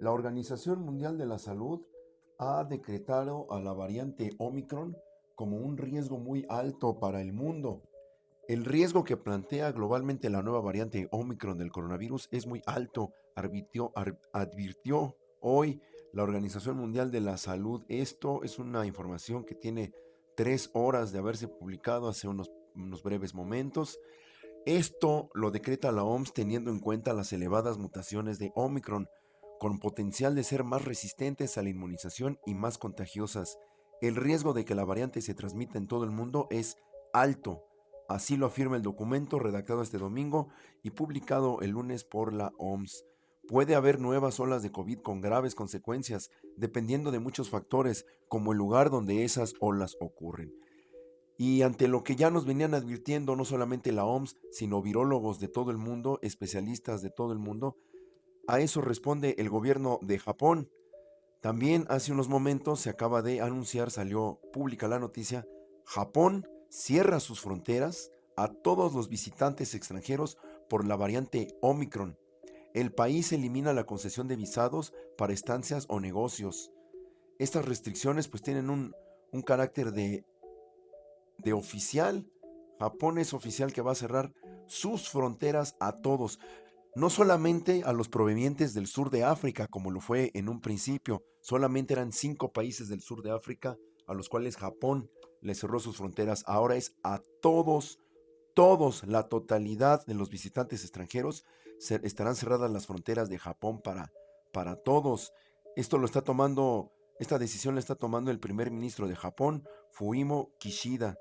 La Organización Mundial de la Salud ha decretado a la variante Omicron como un riesgo muy alto para el mundo. El riesgo que plantea globalmente la nueva variante Omicron del coronavirus es muy alto, advirtió hoy la Organización Mundial de la Salud. Esto es una información que tiene 3 horas de haberse publicado hace unos breves momentos. Esto lo decreta la OMS teniendo en cuenta las elevadas mutaciones de Omicron, con potencial de ser más resistentes a la inmunización y más contagiosas. El riesgo de que la variante se transmita en todo el mundo es alto. Así lo afirma el documento redactado este domingo y publicado el lunes por la OMS. Puede haber nuevas olas de COVID con graves consecuencias, dependiendo de muchos factores, como el lugar donde esas olas ocurren. Y ante lo que ya nos venían advirtiendo no solamente la OMS, sino virólogos de todo el mundo, especialistas de todo el mundo, a eso responde el gobierno de Japón. También hace unos momentos se acaba de anunciar, salió pública la noticia, Japón cierra sus fronteras a todos los visitantes extranjeros por la variante Omicron. El país elimina la concesión de visados para estancias o negocios. Estas restricciones pues tienen un carácter de oficial. Japón es oficial que va a cerrar sus fronteras a todos, no solamente a los provenientes del sur de África, como lo fue en un principio. Solamente eran 5 países del sur de África a los cuales Japón le cerró sus fronteras. Ahora es a todos, la totalidad de los visitantes extranjeros estarán cerradas las fronteras de Japón para todos. Esto lo está tomando, esta decisión la está tomando el primer ministro de Japón, Fumio Kishida.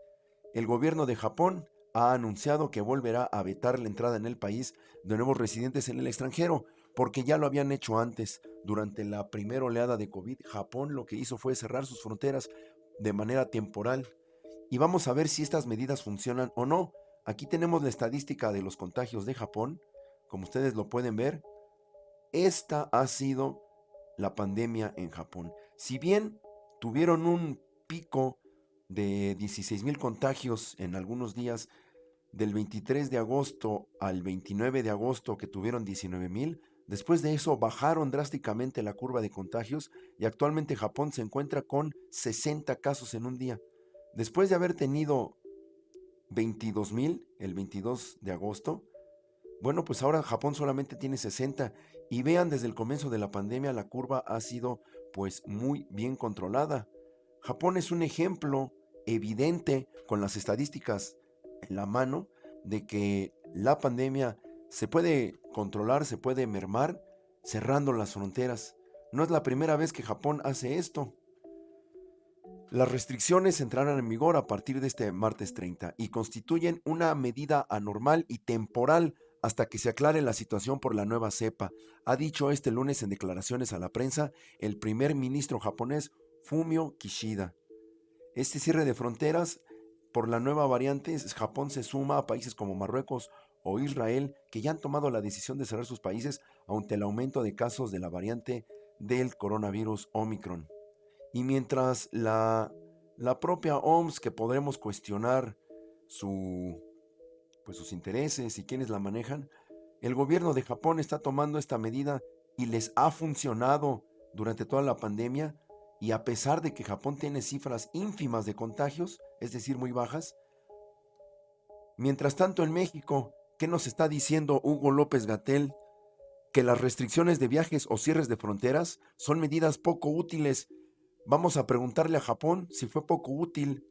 El gobierno de Japón ha anunciado que volverá a vetar la entrada en el país de nuevos residentes en el extranjero, porque ya lo habían hecho antes. Durante la primera oleada de COVID, Japón lo que hizo fue cerrar sus fronteras de manera temporal. Y vamos a ver si estas medidas funcionan o no. Aquí tenemos la estadística de los contagios de Japón. Como ustedes lo pueden ver, esta ha sido la pandemia en Japón. Si bien tuvieron un pico de 16,000 contagios en algunos días, del 23 de agosto al 29 de agosto que tuvieron 19,000, después de eso bajaron drásticamente la curva de contagios y actualmente Japón se encuentra con 60 casos en un día. Después de haber tenido 22,000 el 22 de agosto, bueno, pues ahora Japón solamente tiene 60 y vean, desde el comienzo de la pandemia la curva ha sido pues muy bien controlada. Japón es un ejemplo evidente con las estadísticas en la mano de que la pandemia se puede controlar, se puede mermar cerrando las fronteras. No es la primera vez que Japón hace esto. Las restricciones entrarán en vigor a partir de este martes 30 y constituyen una medida anormal y temporal hasta que se aclare la situación por la nueva cepa, ha dicho este lunes en declaraciones a la prensa el primer ministro japonés Fumio Kishida. Este cierre de fronteras por la nueva variante, Japón se suma a países como Marruecos o Israel que ya han tomado la decisión de cerrar sus países ante el aumento de casos de la variante del coronavirus Omicron. Y mientras la propia OMS, que podremos cuestionar su, pues sus intereses y quienes la manejan, el gobierno de Japón está tomando esta medida y les ha funcionado durante toda la pandemia. Y a pesar de que Japón tiene cifras ínfimas de contagios, es decir, muy bajas, mientras tanto en México, ¿qué nos está diciendo Hugo López Gatel? Que las restricciones de viajes o cierres de fronteras son medidas poco útiles. Vamos a preguntarle a Japón si fue poco útil.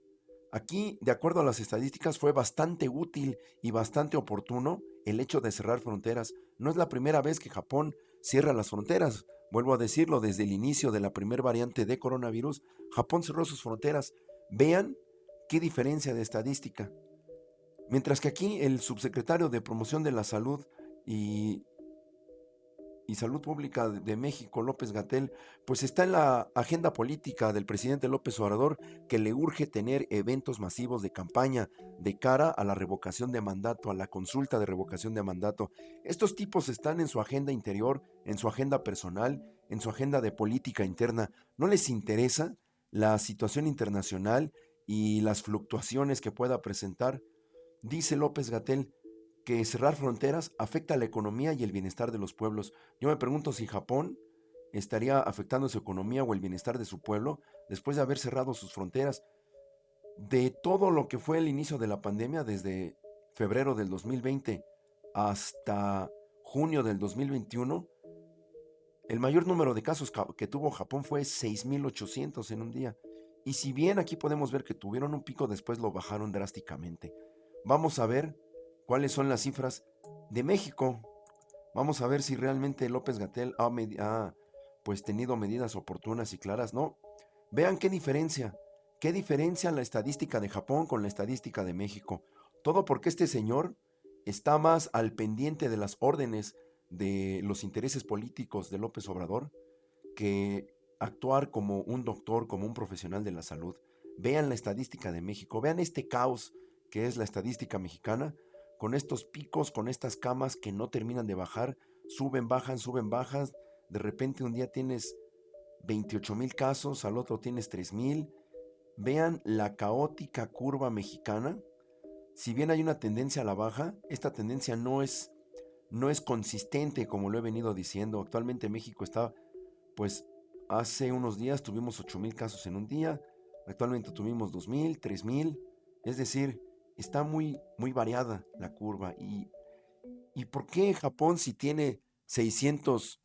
Aquí, de acuerdo a las estadísticas, fue bastante útil y bastante oportuno el hecho de cerrar fronteras. No es la primera vez que Japón cierra las fronteras. Vuelvo a decirlo, desde el inicio de la primera variante de coronavirus, Japón cerró sus fronteras. Vean qué diferencia de estadística. Mientras que aquí el subsecretario de Promoción de la Salud y y Salud Pública de México, López Gatel, pues está en la agenda política del presidente López Obrador, que le urge tener eventos masivos de campaña de cara a la revocación de mandato, a la consulta de revocación de mandato. Estos tipos están en su agenda interior, en su agenda personal, en su agenda de política interna. No les interesa la situación internacional y las fluctuaciones que pueda presentar. Dice López Gatel que cerrar fronteras afecta a la economía y el bienestar de los pueblos. Yo me pregunto si Japón estaría afectando su economía o el bienestar de su pueblo después de haber cerrado sus fronteras. De todo lo que fue el inicio de la pandemia, desde febrero del 2020 hasta junio del 2021, el mayor número de casos que tuvo Japón fue 6.800 en un día. Y si bien aquí podemos ver que tuvieron un pico, después lo bajaron drásticamente. Vamos a ver cuáles son las cifras de México. Vamos a ver si realmente López-Gatell ha pues tenido medidas oportunas y claras. No, vean qué diferencia la estadística de Japón con la estadística de México. Todo porque este señor está más al pendiente de las órdenes de los intereses políticos de López Obrador que actuar como un doctor, como un profesional de la salud. Vean la estadística de México, vean este caos que es la estadística mexicana, con estos picos, con estas camas que no terminan de bajar, suben, bajan, de repente un día tienes 28,000 casos, al otro tienes 3,000. Vean la caótica curva mexicana. Si bien hay una tendencia a la baja, esta tendencia no es consistente, como lo he venido diciendo. Actualmente México está, pues, hace unos días tuvimos 8,000 casos en un día, actualmente tuvimos 2,000, 3,000, es decir, está muy, muy variada la curva. ¿Y por qué Japón, si tiene 600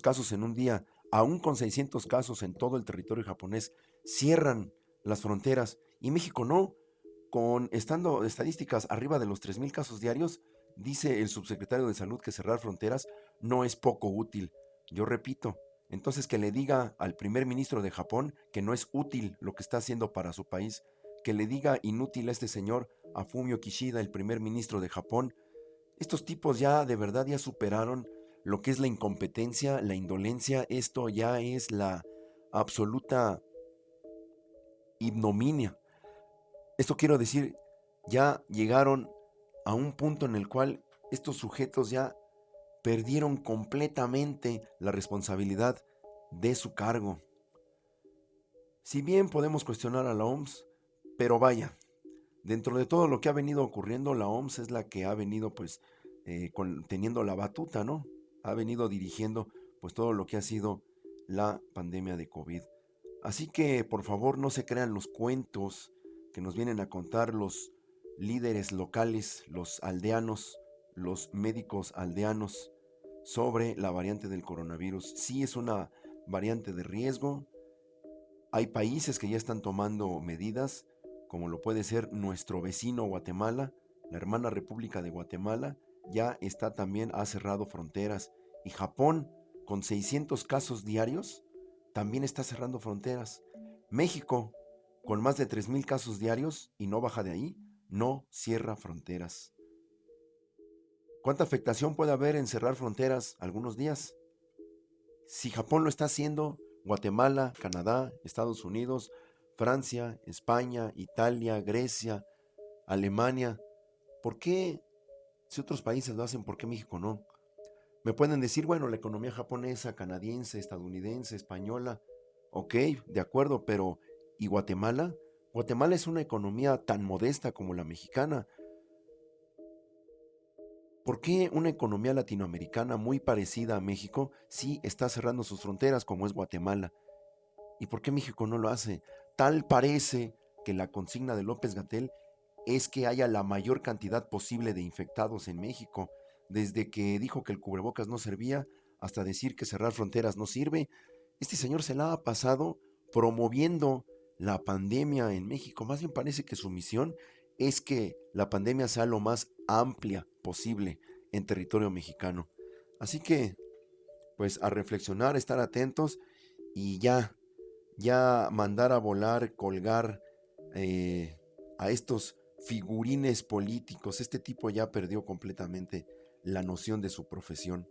casos en un día, aún con 600 casos en todo el territorio japonés, cierran las fronteras y México no? Con estando estadísticas arriba de los 3,000 casos diarios, dice el subsecretario de Salud que cerrar fronteras no es poco útil. Yo repito, entonces que le diga al primer ministro de Japón que no es útil lo que está haciendo para su país, que le diga inútil a este señor, a Fumio Kishida, el primer ministro de Japón. Estos tipos ya de verdad ya superaron lo que es la incompetencia, la indolencia. Esto ya es la absoluta ignominia. Esto quiero decir, ya llegaron a un punto en el cual estos sujetos ya perdieron completamente la responsabilidad de su cargo. Si bien podemos cuestionar a la OMS, pero vaya, dentro de todo lo que ha venido ocurriendo, la OMS es la que ha venido pues teniendo la batuta, ¿no? Ha venido dirigiendo pues todo lo que ha sido la pandemia de COVID. Así que por favor no se crean los cuentos que nos vienen a contar los líderes locales, los aldeanos, los médicos aldeanos sobre la variante del coronavirus. Sí es una variante de riesgo. Hay países que ya están tomando medidas, como lo puede ser nuestro vecino Guatemala. La hermana República de Guatemala ya está también, ha cerrado fronteras. Y Japón, con 600 casos diarios, también está cerrando fronteras. México, con más de 3,000 casos diarios y no baja de ahí, no cierra fronteras. ¿Cuánta afectación puede haber en cerrar fronteras algunos días? Si Japón lo está haciendo, Guatemala, Canadá, Estados Unidos, Francia, España, Italia, Grecia, Alemania, ¿por qué si otros países lo hacen, por qué México no? Me pueden decir, bueno, la economía japonesa, canadiense, estadounidense, española, ok, de acuerdo, pero ¿y Guatemala? Guatemala es una economía tan modesta como la mexicana. ¿Por qué una economía latinoamericana muy parecida a México sí está cerrando sus fronteras como es Guatemala? ¿Y por qué México no lo hace? Tal parece que la consigna de López-Gatell es que haya la mayor cantidad posible de infectados en México, desde que dijo que el cubrebocas no servía hasta decir que cerrar fronteras no sirve. Este señor se la ha pasado promoviendo la pandemia en México. Más bien parece que su misión es que la pandemia sea lo más amplia posible en territorio mexicano. Así que, pues a reflexionar, estar atentos y ya mandar a volar, colgar eh, a estos figurines políticos. Este tipo ya perdió completamente la noción de su profesión.